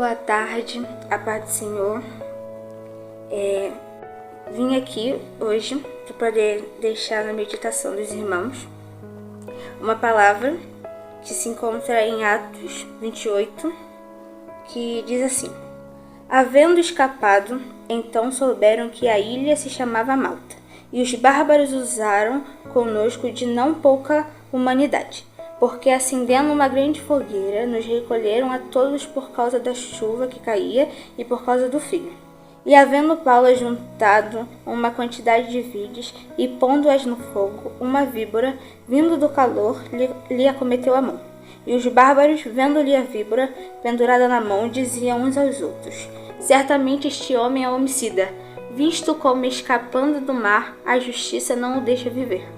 boa tarde, a paz do Senhor. Vim aqui hoje para poder deixar na meditação dos irmãos uma palavra que se encontra em Atos 28, que diz assim: havendo escapado, então souberam que a ilha se chamava Malta, e os bárbaros usaram conosco de não pouca humanidade, porque acendendo uma grande fogueira, nos recolheram a todos por causa da chuva que caía e por causa do frio. E havendo Paulo ajuntado uma quantidade de vides e pondo-as no fogo, uma víbora, vindo do calor, lhe acometeu a mão. E os bárbaros, vendo-lhe a víbora pendurada na mão, diziam uns aos outros: certamente este homem é homicida, visto como escapando do mar, a justiça não o deixa viver.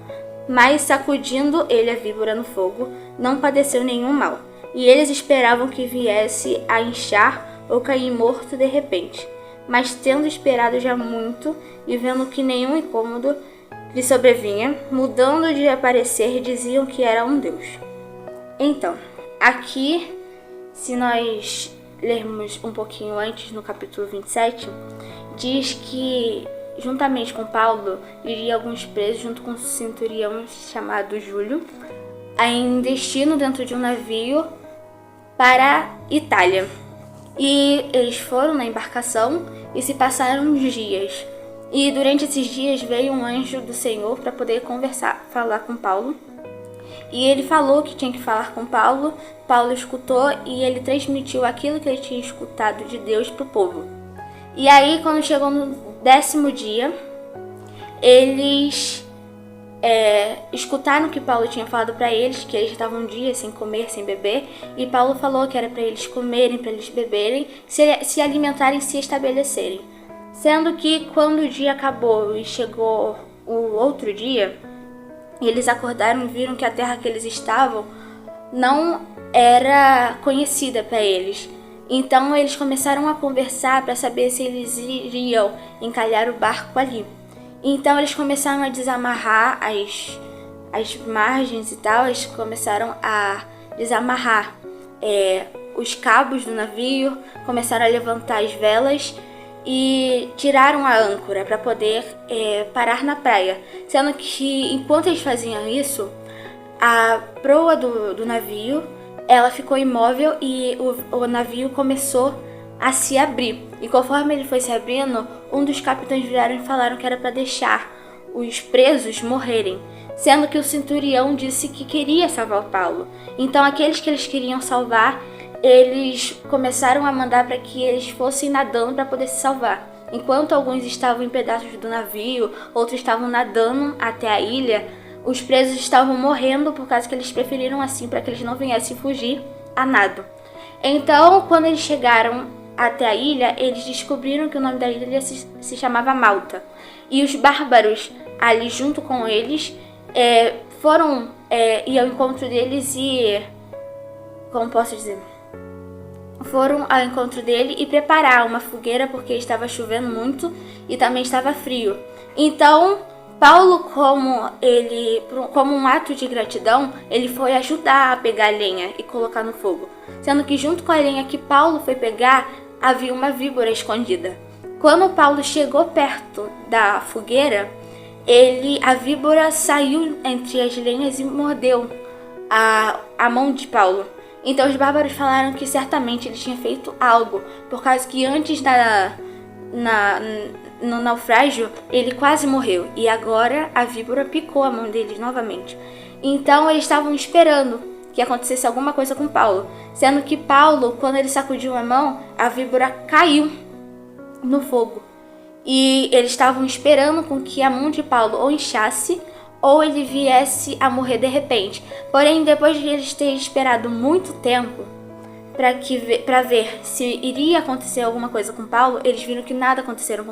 Mas, sacudindo ele a víbora no fogo, não padeceu nenhum mal. E eles esperavam que viesse a inchar ou cair morto de repente. Mas, tendo esperado já muito, e vendo que nenhum incômodo lhe sobrevinha, mudando de aparecer, diziam que era um deus. Então, aqui, se nós lermos um pouquinho antes, no capítulo 27, diz que, juntamente com Paulo, iria alguns presos junto com um centurião chamado Júlio, em destino dentro de um navio para Itália. E eles foram na embarcação e se passaram uns dias. E durante esses dias veio um anjo do Senhor para poder falar com Paulo. E ele falou que tinha que falar com Paulo. Paulo escutou e ele transmitiu aquilo que ele tinha escutado de Deus para o povo. E aí, quando chegou no 10º dia, eles escutaram que Paulo tinha falado para eles, que eles estavam um dia sem comer, sem beber, e Paulo falou que era para eles comerem, para eles beberem, se alimentarem, se estabelecerem. Sendo que quando o dia acabou e chegou o outro dia, eles acordaram e viram que a terra que eles estavam não era conhecida para eles. Então eles começaram a conversar para saber se eles iriam encalhar o barco ali. Então eles começaram a desamarrar as margens e tal, eles começaram a desamarrar os cabos do navio, começaram a levantar as velas e tiraram a âncora para poder parar na praia. Sendo que enquanto eles faziam isso, a proa do navio ela ficou imóvel e o navio começou a se abrir. E conforme ele foi se abrindo, um dos capitães viraram e falaram que era para deixar os presos morrerem, sendo que o centurião disse que queria salvar o Paulo. Então aqueles que eles queriam salvar, eles começaram a mandar para que eles fossem nadando para poder se salvar. Enquanto alguns estavam em pedaços do navio, outros estavam nadando até a ilha, os presos estavam morrendo por causa que eles preferiram assim, para que eles não viessem fugir a nado. Então, quando eles chegaram até a ilha, eles descobriram que o nome da ilha se chamava Malta. E os bárbaros, ali junto com eles, foram ao encontro deles e... como posso dizer? Foram ao encontro dele e preparar uma fogueira porque estava chovendo muito e também estava frio. Então, Paulo, como um ato de gratidão, ele foi ajudar a pegar a lenha e colocar no fogo. Sendo que junto com a lenha que Paulo foi pegar, havia uma víbora escondida. Quando Paulo chegou perto da fogueira, a víbora saiu entre as lenhas e mordeu a mão de Paulo. Então os bárbaros falaram que certamente ele tinha feito algo, por causa que antes no naufrágio ele quase morreu e agora a víbora picou a mão dele novamente. Então eles estavam esperando que acontecesse alguma coisa com Paulo, sendo que Paulo, quando ele sacudiu a mão, a víbora caiu no fogo. E eles estavam esperando com que a mão de Paulo ou inchasse ou ele viesse a morrer de repente. Porém, depois de eles terem esperado muito tempo para ver se iria acontecer alguma coisa com Paulo, eles viram que nada aconteceu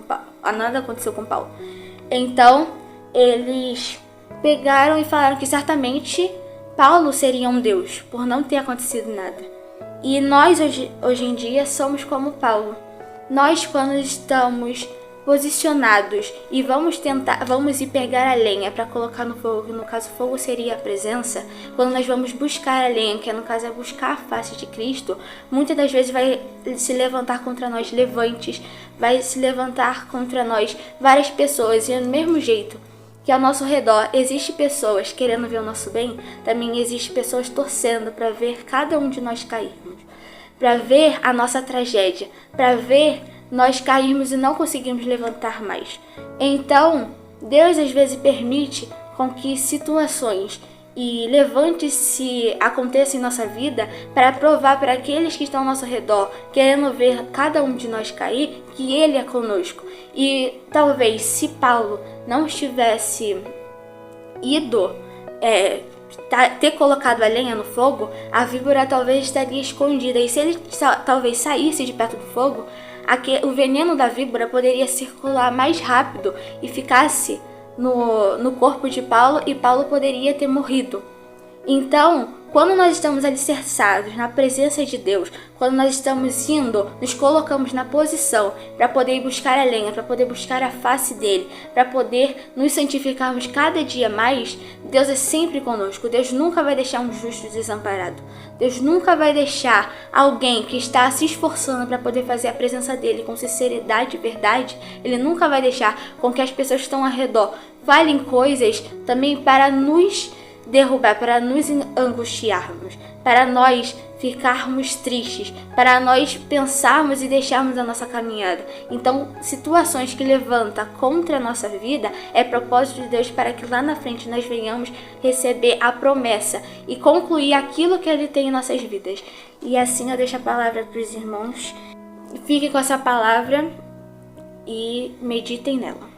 com Paulo. Então, eles pegaram e falaram que certamente Paulo seria um deus, por não ter acontecido nada. E nós, hoje em dia, somos como Paulo. Nós, quando estamos posicionados e vamos ir pegar a lenha para colocar no fogo, que no caso o fogo seria a presença, quando nós vamos buscar a lenha, que no caso é buscar a face de Cristo, muitas das vezes vai se levantar contra nós levantes, vai se levantar contra nós várias pessoas, e do mesmo jeito que ao nosso redor existe pessoas querendo ver o nosso bem, também existe pessoas torcendo para ver cada um de nós cairmos, para ver a nossa tragédia, para ver nós cairmos e não conseguimos levantar mais. Então, Deus às vezes permite com que situações e levantes se aconteçam em nossa vida para provar para aqueles que estão ao nosso redor, querendo ver cada um de nós cair, que Ele é conosco. E talvez se Paulo não estivesse ido ter colocado a lenha no fogo, a víbora talvez estaria escondida, e se ele talvez saísse de perto do fogo, o veneno da víbora poderia circular mais rápido e ficasse no corpo de Paulo, e Paulo poderia ter morrido. Então, quando nós estamos alicerçados na presença de Deus, quando nós estamos nos colocamos na posição para poder buscar a lenha, para poder buscar a face dele, para poder nos santificarmos cada dia mais, Deus é sempre conosco. Deus nunca vai deixar um justo desamparado. Deus nunca vai deixar alguém que está se esforçando para poder fazer a presença dele com sinceridade e verdade. Ele nunca vai deixar com que as pessoas que estão ao redor falem coisas também para nos derrubar, para nos angustiarmos, para nós ficarmos tristes, para nós pensarmos e deixarmos a nossa caminhada. Então, situações que levantam contra a nossa vida é propósito de Deus para que lá na frente nós venhamos receber a promessa e concluir aquilo que Ele tem em nossas vidas. E assim eu deixo a palavra para os irmãos. Fiquem com essa palavra e meditem nela.